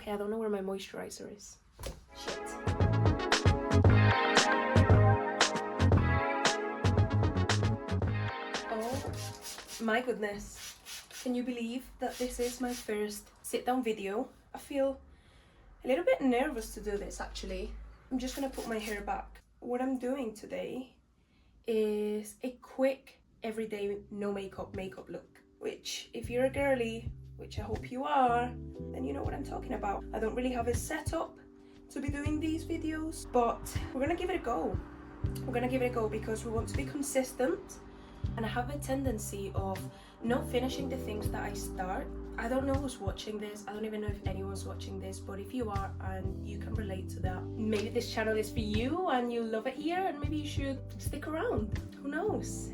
Okay, I don't know where my moisturizer is. Shit. Oh my goodness. Can you believe that this is my first sit-down video? I feel a little bit nervous to do this actually. I'm just gonna put my hair back. What I'm doing today is a quick everyday no makeup look, which if you're a girly, which I hope you are, then you know what I'm talking about. I don't really have a setup to be doing these videos, but we're gonna give it a go. We're gonna give it a go because we want to be consistent, and I have a tendency of not finishing the things that I start. I don't know who's watching this. I don't even know if anyone's watching this, but if you are and you can relate to that, maybe this channel is for you and you love it here, and maybe you should stick around. Who knows?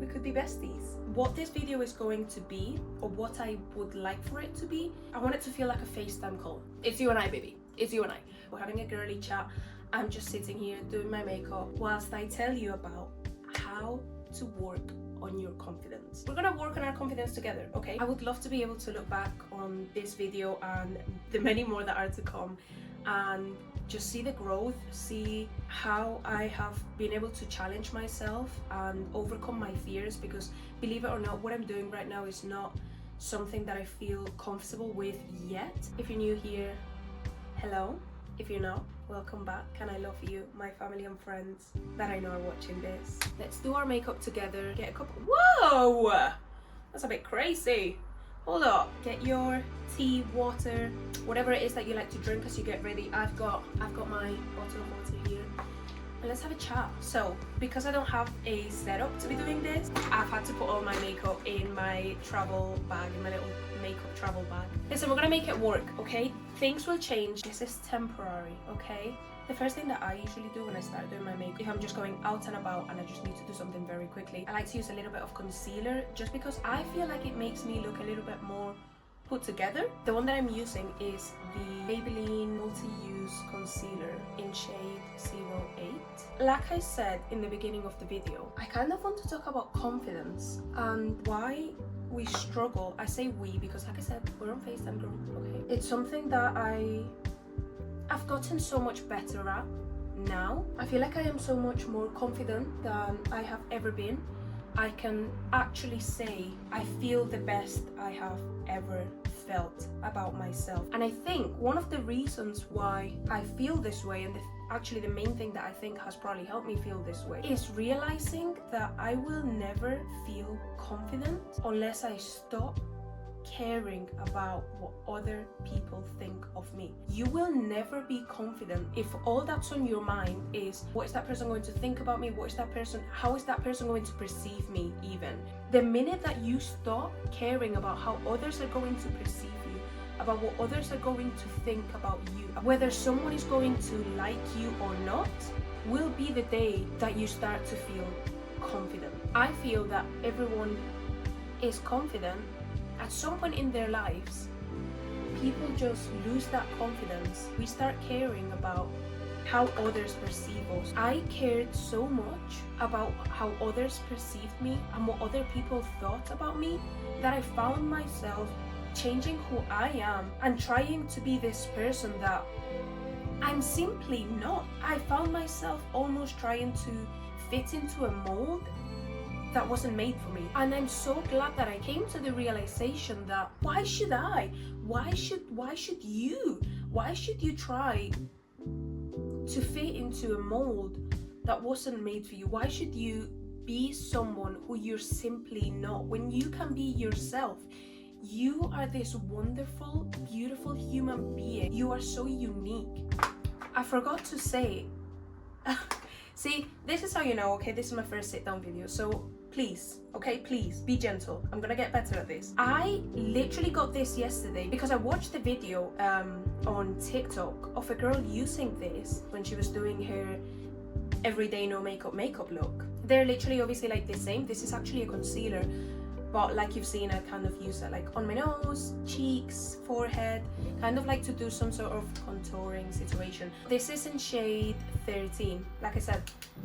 We could be besties. What this video is going to be, or what I would like for it to be, I want it to feel like a FaceTime call. It's you and I, baby. It's you and I. We're having a girly chat. I'm just sitting here doing my makeup whilst I tell you about how to work on your confidence. We're gonna work on our confidence together, okay? I would love to be able to look back on this video and the many more that are to come and just see the growth, see how I have been able to challenge myself and overcome my fears, because believe it or not, what I'm doing right now is not something that I feel comfortable with yet. If you're new here, hello. If you're not, welcome back, and I love you, my family and friends that I know are watching this. Let's do our makeup together. Get a couple. Whoa! That's a bit crazy. Hold up. Get your tea, water, whatever it is that you like to drink as you get ready. I've got my bottle of water here. And let's have a chat. So, because I don't have a setup to be doing this, I've had to put all my makeup in my travel bag, in my little makeup travel bag. Listen, we're gonna make it work, okay? Things will change. This is temporary, okay? The first thing that I usually do when I start doing my makeup, if I'm just going out and about and I just need to do something very quickly, I like to use a little bit of concealer, just because I feel like it makes me look a little bit more put together. The one that I'm using is the Maybelline Multi-Use Concealer in shade 08. Like I said in the beginning of the video, I kind of want to talk about confidence and why we struggle. I say we because, like I said, we're on FaceTime group, okay? It's something that I've gotten so much better at now. I feel like I am so much more confident than I have ever been. I can actually say I feel the best I have ever felt about myself. And I think one of the reasons why I feel this way, and actually the main thing that I think has probably helped me feel this way, is realizing that I will never feel confident unless I stop caring about what other people think of me. You will never be confident if all that's on your mind is, what is that person going to think about me? How is that person going to perceive me even? The minute that you stop caring about how others are going to perceive you, about what others are going to think about you, whether someone is going to like you or not, will be the day that you start to feel confident. I feel that everyone is confident at some point in their lives. People just lose that confidence. We start caring about how others perceive us. I cared so much about how others perceived me and what other people thought about me that I found myself changing who I am and trying to be this person that I'm simply not. I found myself almost trying to fit into a mold that wasn't made for me. And I'm so glad that I came to the realization that why should you try to fit into a mold that wasn't made for you? Why should you be someone who you're simply not when you can be yourself? You are this wonderful, beautiful human being. You are so unique. I forgot to say, see, this is how you know, okay, this is my first sit down video, so please, okay, please be gentle. I'm gonna get better at this. I literally got this yesterday because I watched the video on TikTok of a girl using this when she was doing her everyday no makeup look. They're literally obviously like the same. This is actually a concealer, but like you've seen, I kind of use it like on my nose, cheeks, forehead, kind of like to do some sort of contouring situation. This is in shade 13. Like I said,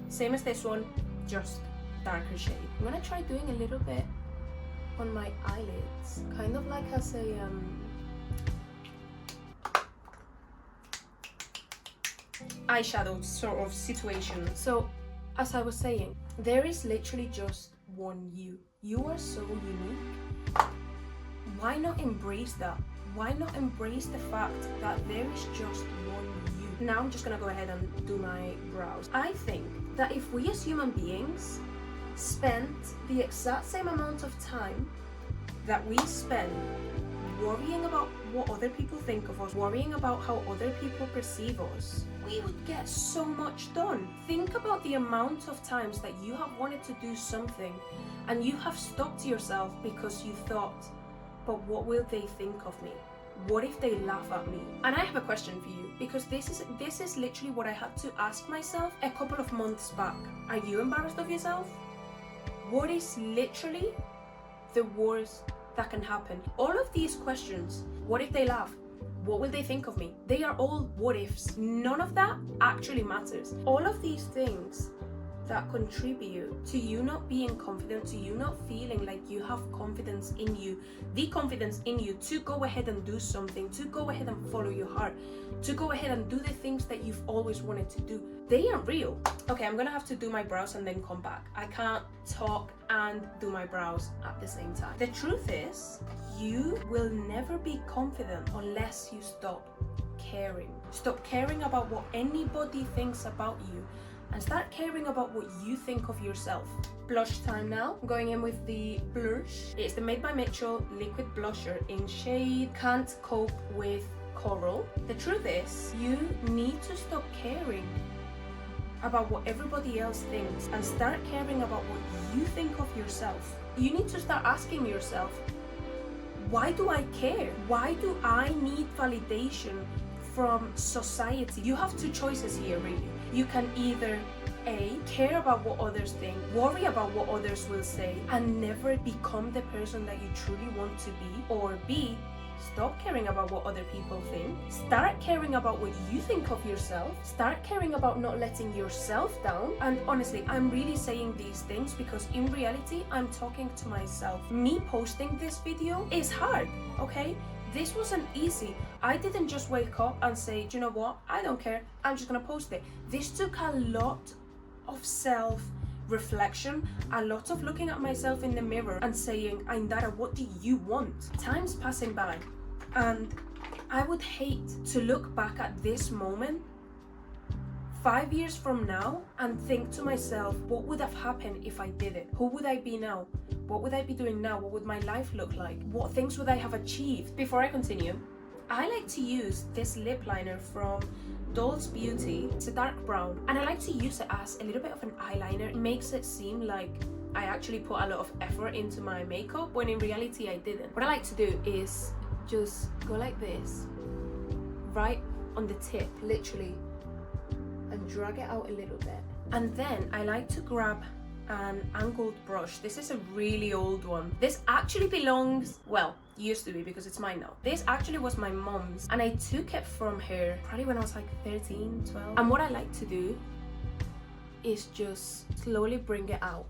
same as this one, just darker shade. I'm gonna try doing a little bit on my eyelids, kind of like as a eyeshadow sort of situation. So as I was saying, there is literally just one you. You are so unique. Why not embrace that? Why not embrace the fact that there is just one you? Now I'm just gonna go ahead and do my brows. I think that if we as human beings spent the exact same amount of time that we spend worrying about what other people think of us, worrying about how other people perceive us, we would get so much done. Think about the amount of times that you have wanted to do something and you have stopped yourself because you thought, but what will they think of me? What if they laugh at me? And I have a question for you, because this is literally what I had to ask myself a couple of months back. Are you embarrassed of yourself? What is literally the worst that can happen? All of these questions, what if they laugh? What will they think of me? They are all what ifs. None of that actually matters. All of these things that contribute to you not being confident, to you not feeling like you have confidence in you, the confidence in you to go ahead and do something, to go ahead and follow your heart, to go ahead and do the things that you've always wanted to do. They aren't real. Okay, I'm gonna have to do my brows and then come back. I can't talk and do my brows at the same time. The truth is, you will never be confident unless you stop caring. Stop caring about what anybody thinks about you and start caring about what you think of yourself. Blush time now. I'm going in with the blush. It's the Made by Mitchell liquid blusher in shade Can't Cope with Coral. The truth is, you need to stop caring about what everybody else thinks and start caring about what you think of yourself. You need to start asking yourself, why do I care? Why do I need validation from society? You have two choices here, really. You can either A, care about what others think, worry about what others will say, and never become the person that you truly want to be, or B, stop caring about what other people think, start caring about what you think of yourself, start caring about not letting yourself down. And honestly, I'm really saying these things because in reality, I'm talking to myself. Me posting this video is hard, okay? This wasn't easy. I didn't just wake up and say, do you know what? I don't care. I'm just gonna post it. This took a lot of self-reflection, a lot of looking at myself in the mirror and saying, Aindara, what do you want? Time's passing by, and I would hate to look back at this moment 5 years from now and think to myself, what would have happened if I did it? Who would I be now? What would I be doing now? What would my life look like? What things would I have achieved? Before I continue, I like to use this lip liner from Doll's Beauty. It's a dark brown, and I like to use it as a little bit of an eyeliner. It makes it seem like I actually put a lot of effort into my makeup, when in reality I didn't. What I like to do is just go like this, right on the tip, literally, and drag it out a little bit. And then I like to grab an angled brush. This is a really old one. This actually belongs, well, used to be because it's mine now. This actually was my mom's, and I took it from her probably when I was like 13, 12. And what I like to do is just slowly bring it out.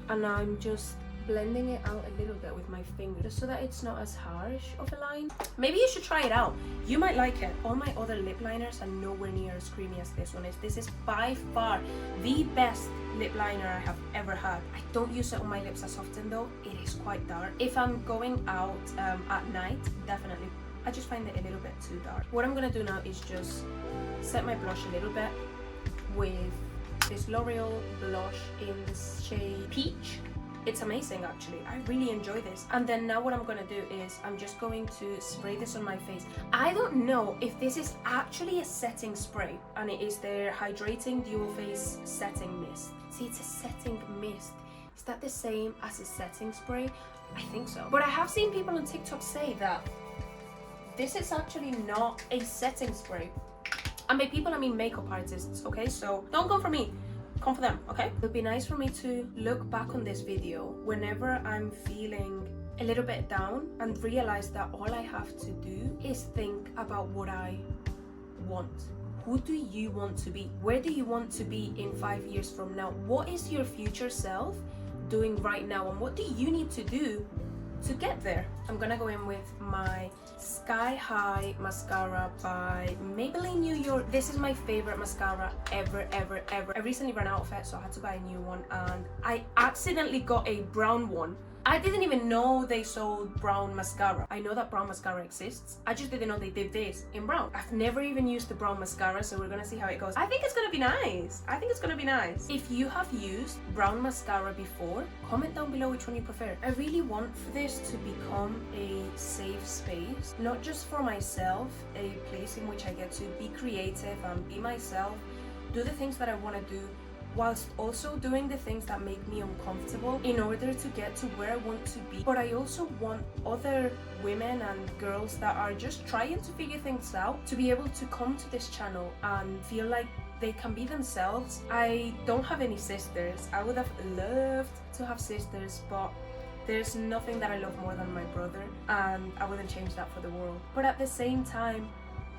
And I'm just blending it out a little bit with my finger, just so that it's not as harsh of a line. Maybe you should try it out. You might like it. All my other lip liners are nowhere near as creamy as this one is. This is by far the best lip liner I have ever had. I don't use it on my lips as often though. It is quite dark. If I'm going out at night, definitely. I just find it a little bit too dark. What I'm gonna do now is just set my blush a little bit with this L'Oreal blush in the shade Peach. It's amazing actually. I really enjoy this. And then now what I'm gonna do is I'm just going to spray this on my face. I don't know if this is actually a setting spray, and it is their Hydrating Dual Face Setting Mist. See, it's a setting mist. Is that the same as a setting spray? I think so. But I have seen people on TikTok say that this is actually not a setting spray. And by people I mean makeup artists, okay? So don't come for me. Come for them, okay? It would be nice for me to look back on this video whenever I'm feeling a little bit down and realize that all I have to do is think about what I want. Who do you want to be? Where do you want to be in 5 years from now? What is your future self doing right now? And what do you need to do to get there, I'm gonna go in with my Sky High mascara by Maybelline New York. This is my favorite mascara ever. I recently ran out of it, so I had to buy a new one, and I accidentally got a brown one. I didn't even know they sold brown mascara. I know that brown mascara exists. I just didn't know they did this in brown. I've never even used the brown mascara, so we're gonna see how it goes. I think it's gonna be nice. If you have used brown mascara before, comment down below which one you prefer. I really want for this to become a safe space, not just for myself, a place in which I get to be creative and be myself, do the things that I want to do, whilst also doing the things that make me uncomfortable in order to get to where I want to be. But I also want other women and girls that are just trying to figure things out to be able to come to this channel and feel like they can be themselves. I don't have any sisters. I would have loved to have sisters, but there's nothing that I love more than my brother, and I wouldn't change that for the world. But at the same time,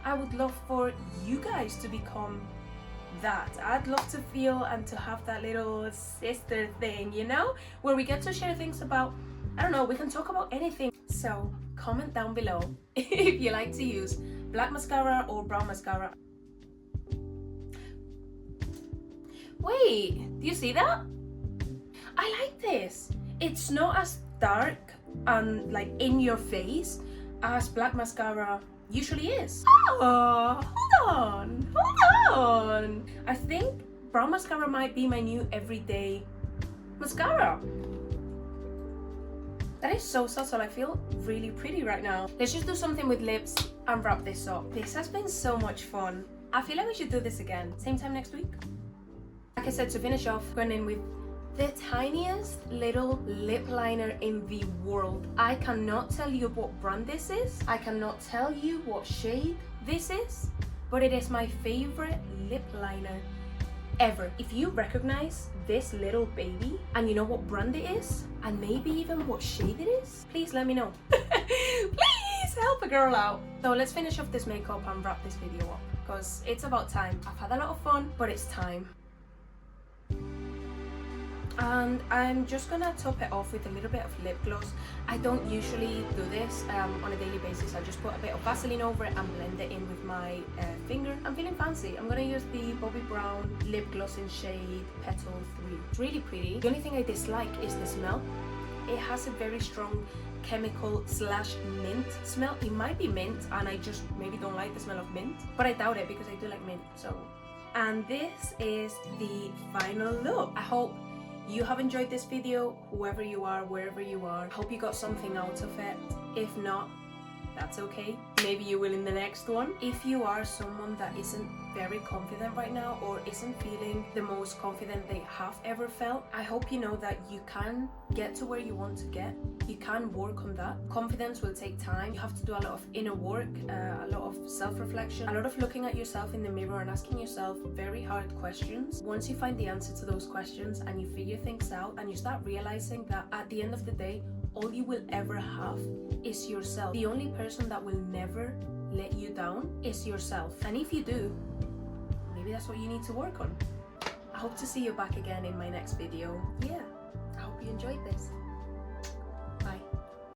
I would love for you guys to become that. I'd love to feel and to have that little sister thing, you know, where we get to share things about, I don't know, we can talk about anything. So comment down below if you like to use black mascara or brown mascara. Wait, do you see that? I like this. It's not as dark and like in your face as black mascara usually is. Oh, hold on. I think brown mascara might be my new everyday mascara. That is so subtle. I feel really pretty right now. Let's just do something with lips and wrap this up. This has been so much fun. I feel like we should do this again. Same time next week. Like I said, to finish off, going in with the tiniest little lip liner in the world. I cannot tell you what brand this is. I cannot tell you what shade this is, but it is my favorite lip liner ever. If you recognize this little baby and you know what brand it is, and maybe even what shade it is, please let me know. Please help a girl out. So let's finish off this makeup and wrap this video up, because it's about time. I've had a lot of fun, but it's time. And I'm just gonna top it off with a little bit of lip gloss. I don't usually do this on a daily basis. I just put a bit of Vaseline over it and blend it in with my finger. I'm feeling fancy. I'm gonna use the Bobbi Brown lip gloss in shade Petal 3. It's really pretty. The only thing I dislike is the smell. It has a very strong chemical / mint smell. It might be mint and I just maybe don't like the smell of mint, but I doubt it because I do like mint. So, and this is the final look. I hope you have enjoyed this video, whoever you are, wherever you are. I hope you got something out of it. If not, that's okay. Maybe you will in the next one. If you are someone that isn't very confident right now or isn't feeling the most confident they have ever felt, I hope you know that you can get to where you want to get. You can work on that. Confidence will take time. You have to do a lot of inner work, a lot of self-reflection, a lot of looking at yourself in the mirror and asking yourself very hard questions. Once you find the answer to those questions and you figure things out and you start realizing that at the end of the day, all you will ever have is yourself. The only person that will never let you down is yourself. And if you do, maybe that's what you need to work on. I hope to see you back again in my next video. Yeah, I hope you enjoyed this.